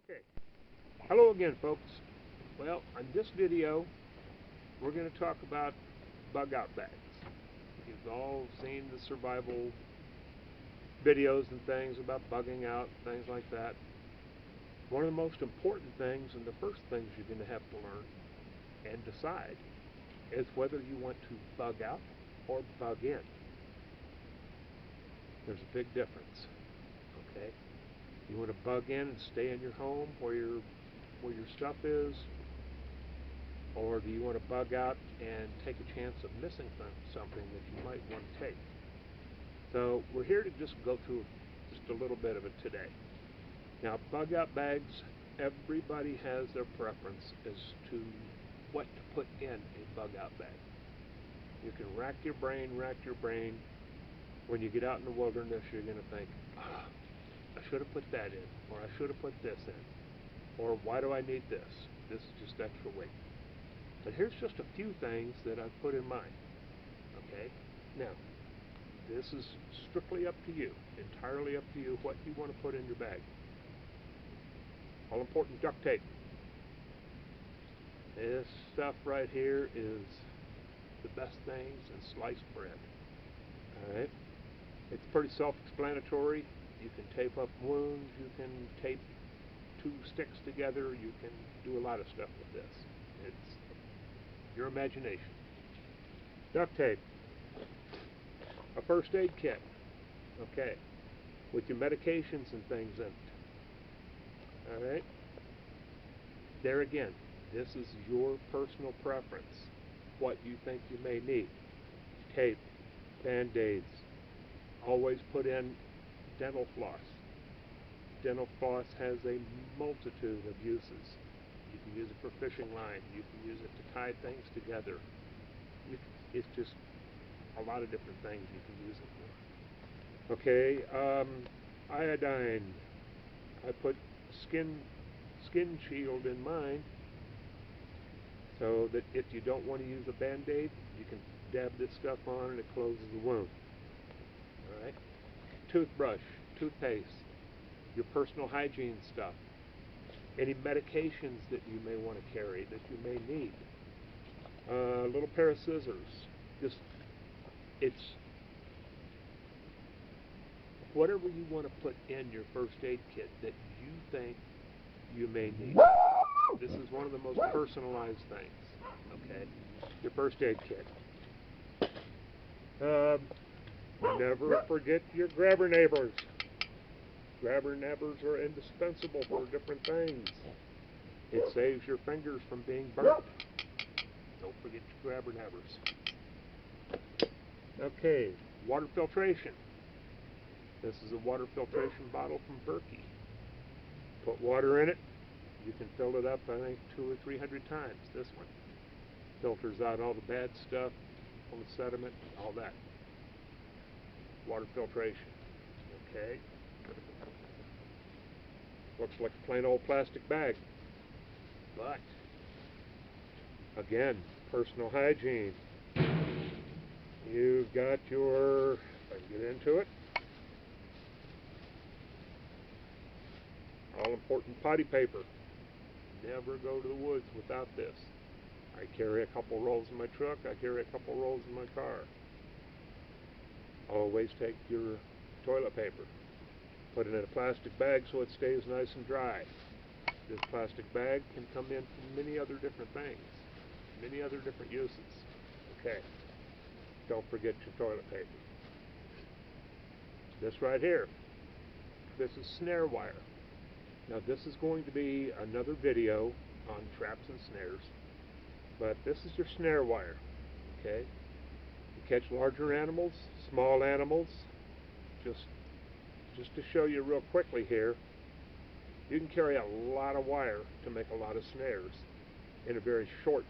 Okay, hello again folks. Well, on this video we're going to talk about bug out bags. You've all seen the survival videos and things about bugging out, things like that. One of the most important things and the first things you're going to have to learn and decide is whether you want to bug out or bug in. There's a big difference. Okay? You want to bug in and stay in your home where your stuff is, or do you want to bug out and take a chance of missing something that you might want to take? So we're here to just go through just a little bit of it today. Now, bug out bags, everybody has their preference as to what to put in a bug out bag. You can rack your brain. When you get out in the wilderness, you're going to think, I should have put that in, or I should have put this in, or why do I need this? This is just extra weight. But here's just a few things that I've put in mind. Okay? Now, this is strictly up to you, entirely up to you what you want to put in your bag. All important duct tape. This stuff right here is the best things in sliced bread. Alright? It's pretty self-explanatory. You can tape up wounds, you can tape two sticks together, you can do a lot of stuff with this. It's your imagination. Duct tape. A first aid kit. Okay. With your medications and things in it. Alright? There again, this is your personal preference. What you think you may need. Tape. Band-aids. Always put in dental floss. Dental floss has a multitude of uses. You can use it for fishing line. You can use it to tie things together. It's just a lot of different things you can use it for. Okay, iodine. I put skin shield in mine so that if you don't want to use a band-aid, you can dab this stuff on and it closes the wound. Alright? Toothbrush, toothpaste, your personal hygiene stuff, any medications that you may want to carry, that you may need, a little pair of scissors. Just, it's whatever you want to put in your first aid kit that you think you may need. This is one of the most personalized things, okay? Your first aid kit. Never forget your grabber neighbors. Grabber neighbors are indispensable for different things. It saves your fingers from being burnt. Don't forget your grabber neighbors. Okay, water filtration. This is a water filtration bottle from Berkey. Put water in it. You can fill it up, I think, 200 or 300 times. This one filters out all the bad stuff, all the sediment, all that. Water filtration. Okay. Looks like a plain old plastic bag. But, again, personal hygiene. You've got your, if I can get into it, all important potty paper. Never go to the woods without this. I carry a couple rolls in my truck. I carry a couple rolls in my car. Always take your toilet paper. Put it in a plastic bag so it stays nice and dry. This plastic bag can come in for many other different things. Many other different uses. Okay. Don't forget your toilet paper. This right here. This is snare wire. Now this is going to be another video on traps and snares. But this is your snare wire. Okay. You catch larger animals, small animals. Just to show you real quickly here, you can carry a lot of wire to make a lot of snares in a very short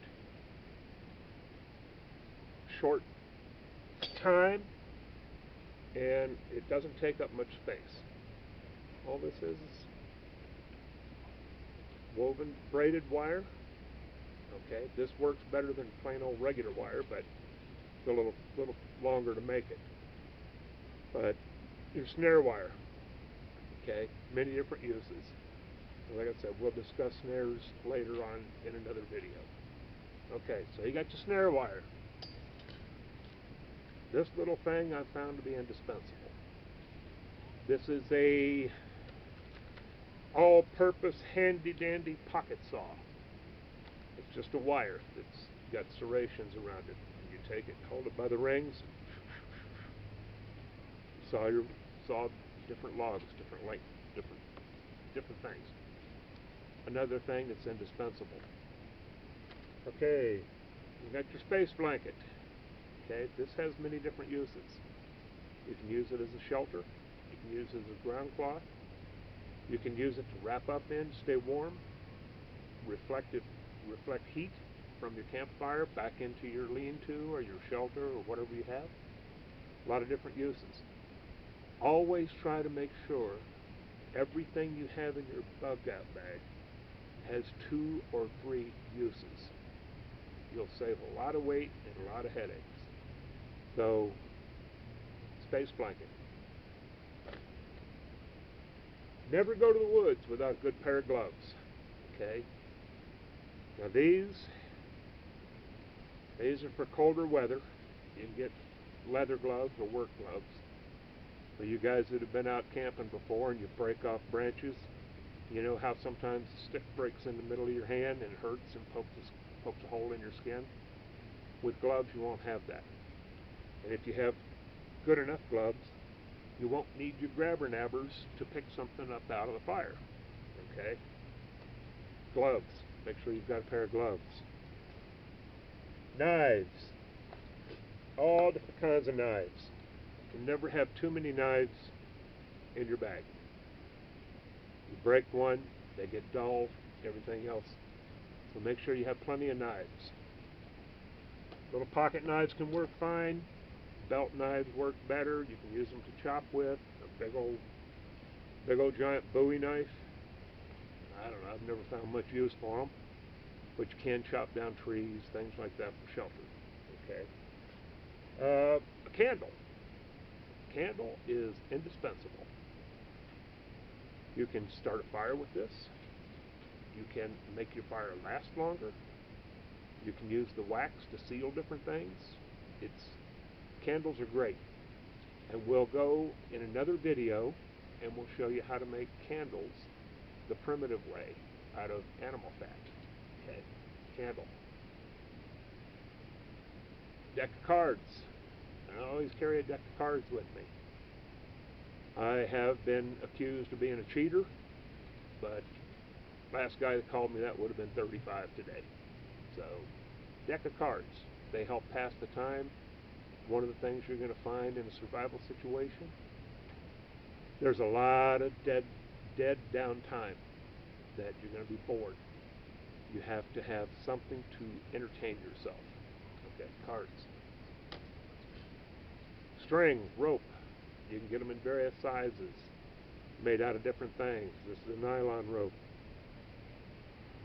time, and it doesn't take up much space. All this is woven braided wire. Okay, this works better than plain old regular wire, but it's a little longer to make it. But your snare wire, okay, many different uses. Like I said, we'll discuss snares later on in another video. Okay, so you got your snare wire. This little thing I found to be indispensable. This is a all-purpose handy-dandy pocket saw. It's just a wire that's got serrations around it. You take it, hold it by the rings, saw different logs, different lengths, different things. Another thing that's indispensable. Okay, you got your space blanket. Okay, this has many different uses. You can use it as a shelter. You can use it as a ground cloth. You can use it to wrap up in, stay warm, reflect heat from your campfire back into your lean-to or your shelter or whatever you have. A lot of different uses. Always try to make sure everything you have in your bug out bag has 2 or 3 uses. You'll save a lot of weight and a lot of headaches. So, space blanket. Never go to the woods without a good pair of gloves. Okay? Now these are for colder weather. You can get leather gloves or work gloves. For you guys that have been out camping before and you break off branches, you know how sometimes the stick breaks in the middle of your hand and hurts and pokes a hole in your skin? With gloves you won't have that. And if you have good enough gloves, you won't need your grabber nabbers to pick something up out of the fire. Okay? Gloves. Make sure you've got a pair of gloves. Knives. All different kinds of knives. You never have too many knives in your bag. You break one, they get dull, everything else. So make sure you have plenty of knives. Little pocket knives can work fine. Belt knives work better. You can use them to chop with. A big old giant Bowie knife. I don't know, I've never found much use for them. But you can chop down trees, things like that for shelter. Okay. A candle. A candle is indispensable. You can start a fire with this. You can make your fire last longer. You can use the wax to seal different things. Candles are great. And we'll go in another video and we'll show you how to make candles the primitive way out of animal fat. Okay, candle. Deck of cards. I always carry a deck of cards with me. I have been accused of being a cheater, but last guy that called me that would have been 35 today. So, deck of cards. They help pass the time. One of the things you're going to find in a survival situation, there's a lot of dead downtime that you're going to be bored. You have to have something to entertain yourself. Okay, cards. String, rope. You can get them in various sizes, made out of different things. This is a nylon rope.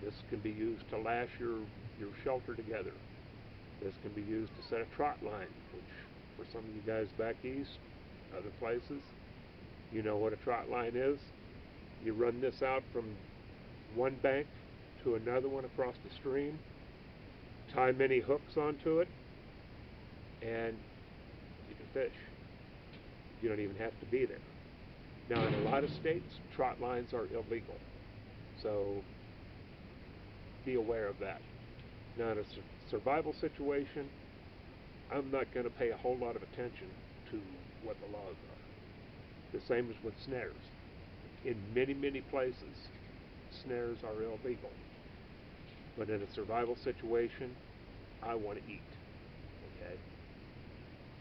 This can be used to lash your shelter together. This can be used to set a trot line, which for some of you guys back east, other places, you know what a trot line is. You run this out from one bank to another one across the stream, tie many hooks onto it, and you can fish. You don't even have to be there. Now in a lot of states, trot lines are illegal, so be aware of that. Now in a survival situation, I'm not going to pay a whole lot of attention to what the laws are. The same as with snares. In many places, snares are illegal. But in a survival situation, I want to eat. Okay?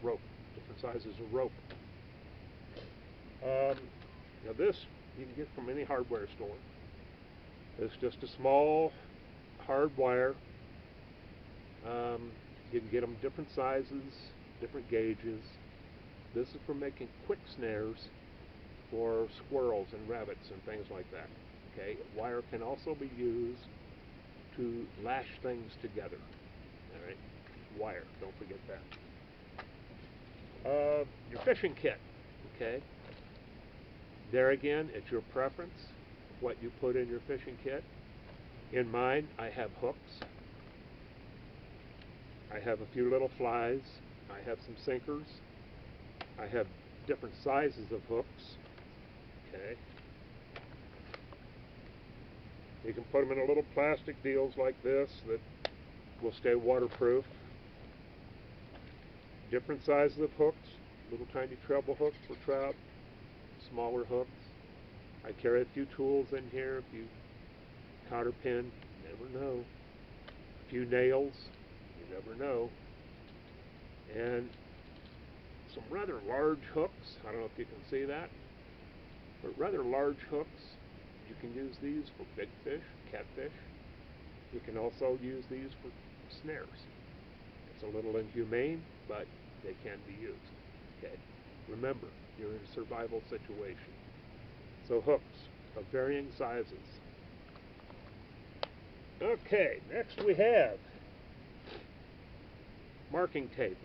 Rope. Different sizes of rope. Now this, you can get from any hardware store. It's just a small hard wire. You can get them different sizes, different gauges. This is for making quick snares for squirrels and rabbits and things like that. Okay, wire can also be used to lash things together. All right, wire, don't forget that. Your fishing kit. Okay, there again, it's your preference. what you put in your fishing kit. In mine, I have hooks. I have a few little flies. I have some sinkers. I have different sizes of hooks. Okay. You can put them in a little plastic deals like this that will stay waterproof. Different sizes of hooks. Little tiny treble hooks for trout. Smaller hooks. I carry a few tools in here. A few cotter pin. You never know. A few nails. You never know. And some rather large hooks. I don't know if you can see that. But rather large hooks. You can use these for big fish, catfish. You can also use these for snares. It's a little inhumane, but they can be used. Okay. Remember, you're in a survival situation. So hooks of varying sizes. Okay, next we have marking tape.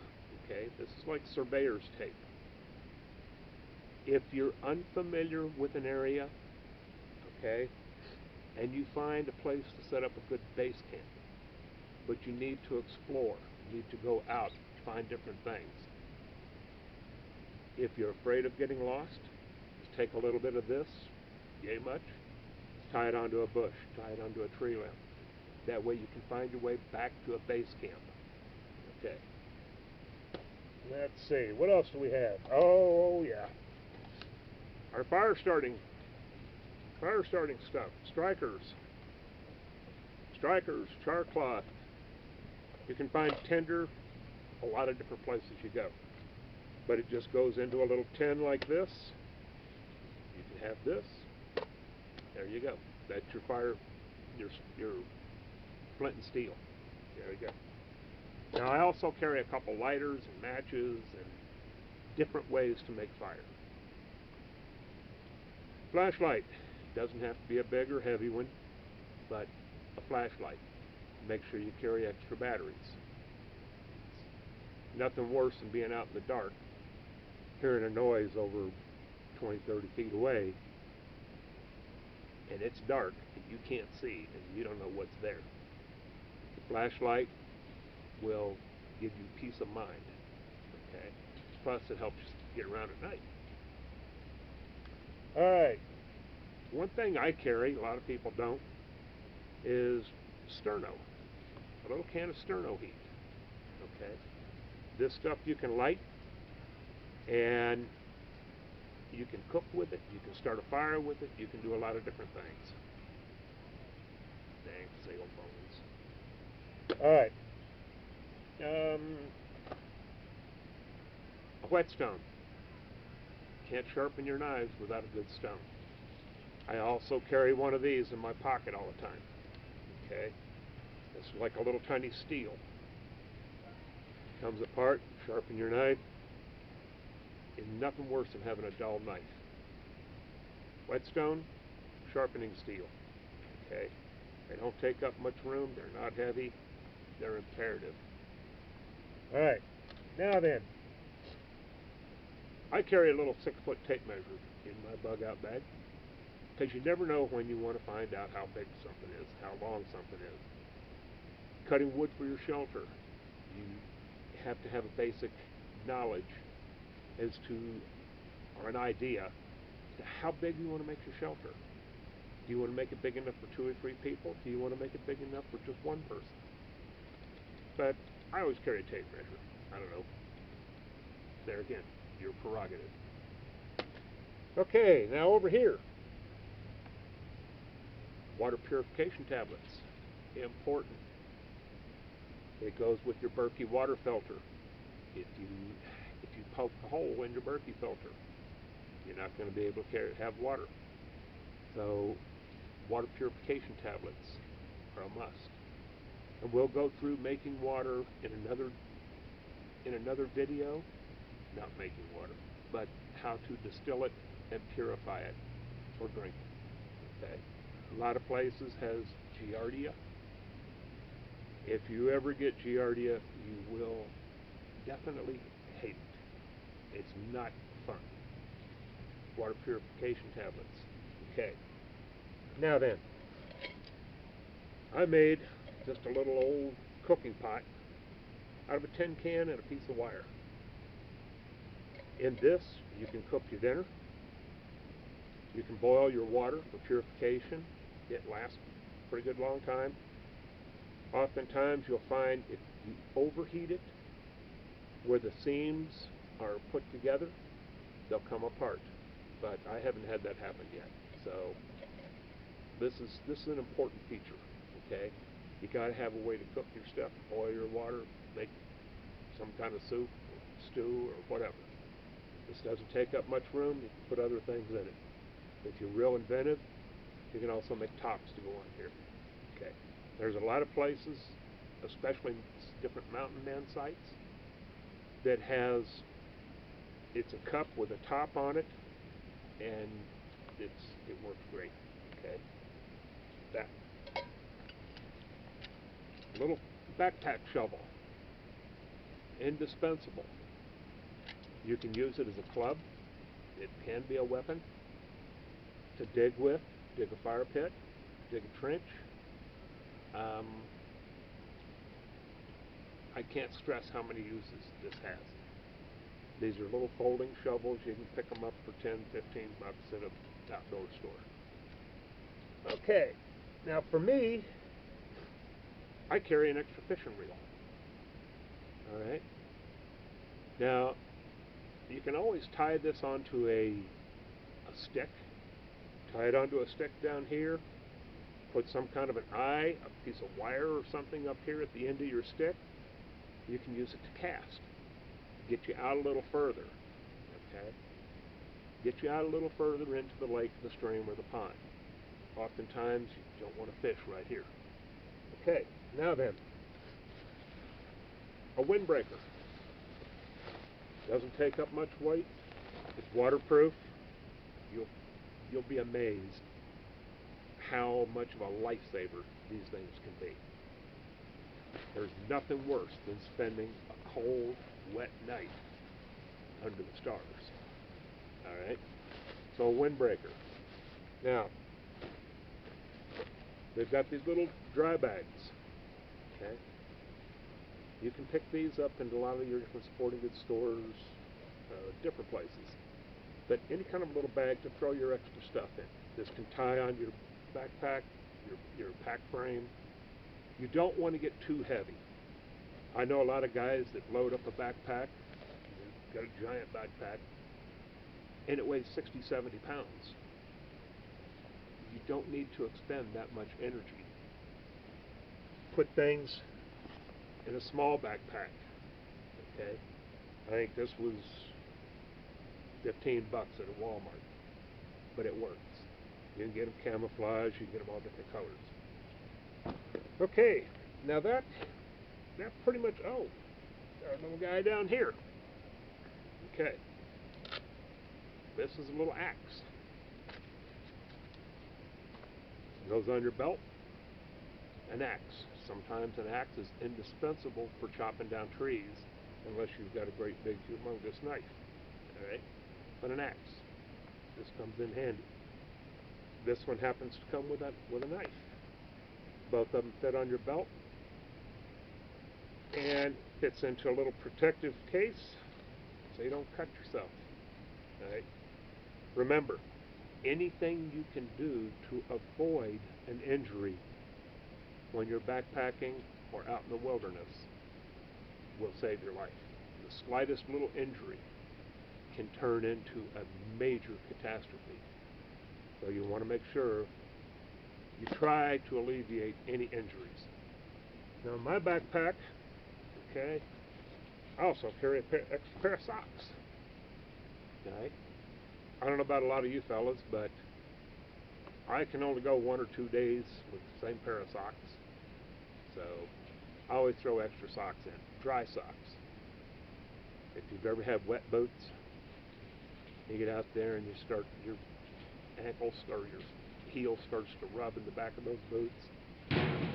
Okay, this is like surveyor's tape. If you're unfamiliar with an area, okay, and you find a place to set up a good base camp, but you need to explore, you need to go out, find different things. If you're afraid of getting lost, just take a little bit of this, yay much, tie it onto a bush, tie it onto a tree limb. That way you can find your way back to a base camp. Okay. Let's see, what else do we have? Oh yeah. Our fire starting stuff. Strikers, char cloth. You can find tinder a lot of different places you go. But it just goes into a little tin like this. You can have this. There you go. That's your fire, your flint and steel. There you go. Now I also carry a couple lighters and matches and different ways to make fire. Flashlight. Doesn't have to be a big or heavy one, but a flashlight. Make sure you carry extra batteries. Nothing worse than being out in the dark, hearing a noise over 20, 30 feet away, and it's dark, and you can't see, and you don't know what's there. The flashlight will give you peace of mind, okay? Plus, it helps you get around at night. All right. One thing I carry, a lot of people don't, is sterno. A little can of sterno heat. Okay. This stuff you can light, and you can cook with it. You can start a fire with it. You can do a lot of different things. Dang sail bones. All right. A whetstone. Can't sharpen your knives without a good stone. I also carry one of these in my pocket all the time. Okay? It's like a little tiny steel. Comes apart, sharpen your knife. There's nothing worse than having a dull knife. Whetstone, sharpening steel. Okay? They don't take up much room, they're not heavy, they're imperative. Alright, now then, I carry a little 6-foot tape measure in my bug out bag, because you never know when you want to find out how big something is, how long something is. Cutting wood for your shelter, you have to have a basic knowledge as to, or an idea, to how big you want to make your shelter. Do you want to make it big enough for 2 or 3 people? Do you want to make it big enough for just one person? But I always carry a tape measure. I don't know. There again, your prerogative. Okay, now over here. Water purification tablets. Important. It goes with your Berkey water filter. If you poke a hole in your Berkey filter, you're not going to be able to have water. So water purification tablets are a must. And we'll go through making water in another video, not making water, but how to distill it and purify it for drinking. Okay? A lot of places has giardia. If you ever get giardia, you will definitely hate it. It's not fun. Water purification tablets. Okay. Now then, I made just a little old cooking pot out of a tin can and a piece of wire. In this, you can cook your dinner. You can boil your water for purification. It lasts a pretty good long time. Oftentimes you'll find if you overheat it, where the seams are put together, they'll come apart. But I haven't had that happen yet. So this is an important feature. Okay, you got to have a way to cook your stuff, boil your water, make some kind of soup, or stew, or whatever. This doesn't take up much room. You can put other things in it. If you're real inventive, you can also make tops to go on here. Okay, there's a lot of places, especially different mountain man sites, that it's a cup with a top on it, and it works great. Okay, that little backpack shovel, indispensable. You can use it as a club. It can be a weapon to dig with, dig a fire pit, dig a trench. I can't stress how many uses this has. These are little folding shovels. You can pick them up for 10, 15 bucks at an outdoor store. Okay, now for me, I carry an extra fishing reel. All right. Now, you can always tie this onto a stick. Tie it onto a stick down here. Put some kind of an eye, a piece of wire or something up here at the end of your stick. You can use it to cast. Get you out a little further. Okay? Get you out a little further into the lake, the stream, or the pond. Oftentimes, you don't want to fish right here. Okay, now then, a windbreaker. Doesn't take up much weight. It's waterproof. You'll be amazed how much of a lifesaver these things can be. There's nothing worse than spending a cold, wet night under the stars. All right? So a windbreaker. Now, they've got these little dry bags. Okay? You can pick these up in a lot of your different sporting goods stores, different places. But any kind of little bag to throw your extra stuff in. This can tie on your backpack, your pack frame. You don't want to get too heavy. I know a lot of guys that load up a backpack, got a giant backpack, and it weighs 60, 70 pounds. You don't need to expend that much energy. Put things in a small backpack. Okay? I think this was 15 bucks at a Walmart, but it works. You can get them camouflage, you can get them all different colors. Okay, now that pretty much, oh, there's a little guy down here. Okay, this is a little axe. It goes on your belt. An axe. Sometimes an axe is indispensable for chopping down trees, unless you've got a great big humongous knife. All right, but an axe. This comes in handy. This one happens to come with a knife. Both of them fit on your belt and fits into a little protective case so you don't cut yourself. All right. Remember, anything you can do to avoid an injury when you're backpacking or out in the wilderness will save your life. The slightest little injury can turn into a major catastrophe. So you want to make sure you try to alleviate any injuries. Now in my backpack, okay, I also carry an extra pair of socks. Okay? I don't know about a lot of you fellas, but I can only go 1 or 2 days with the same pair of socks. So I always throw extra socks in, dry socks. If you've ever had wet boots, you get out there and you start, your ankles or your heel starts to rub in the back of those boots.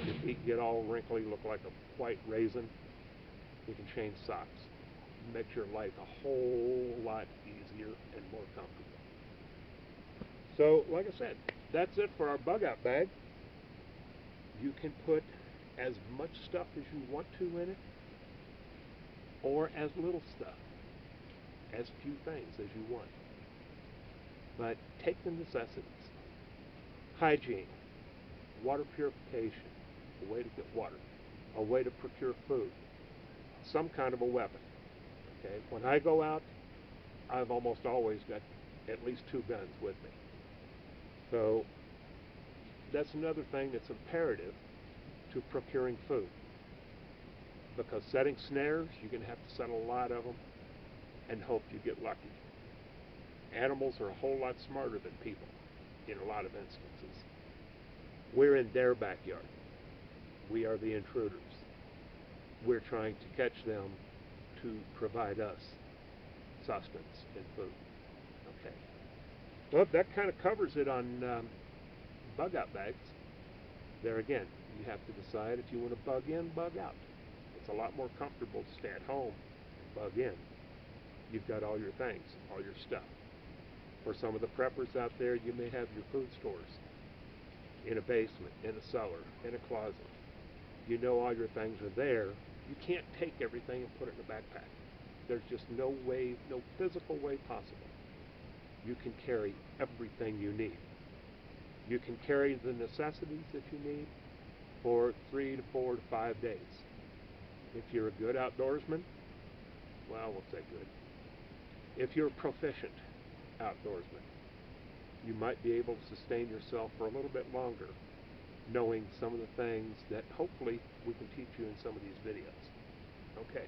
Your feet get all wrinkly, look like a white raisin. You can change socks. It makes your life a whole lot easier and more comfortable. So, like I said, that's it for our bug out bag. You can put as much stuff as you want to in it, or as little stuff, as few things as you want. But take the necessities. Hygiene, water purification, a way to get water, a way to procure food, some kind of a weapon. Okay? When I go out, I've almost always got at least 2 guns with me. So that's another thing that's imperative to procuring food. Because setting snares, you're going to have to set a lot of them and hope you get lucky. Animals are a whole lot smarter than people in a lot of instances. We're in their backyard. We are the intruders. We're trying to catch them to provide us sustenance and food. Okay. Well, that kind of covers it on bug out bags. There again, you have to decide if you want to bug in, bug out. It's a lot more comfortable to stay at home and bug in. You've got all your things, all your stuff. For some of the preppers out there, you may have your food stores in a basement, in a cellar, in a closet. You know all your things are there. You can't take everything and put it in a backpack. There's just no way, no physical way possible. You can carry everything you need. You can carry the necessities that you need for 3 to 4 to 5 days. If you're a good outdoorsman, well, we'll say good. If you're a proficient outdoorsman, you might be able to sustain yourself for a little bit longer, knowing some of the things that hopefully we can teach you in some of these videos. Okay.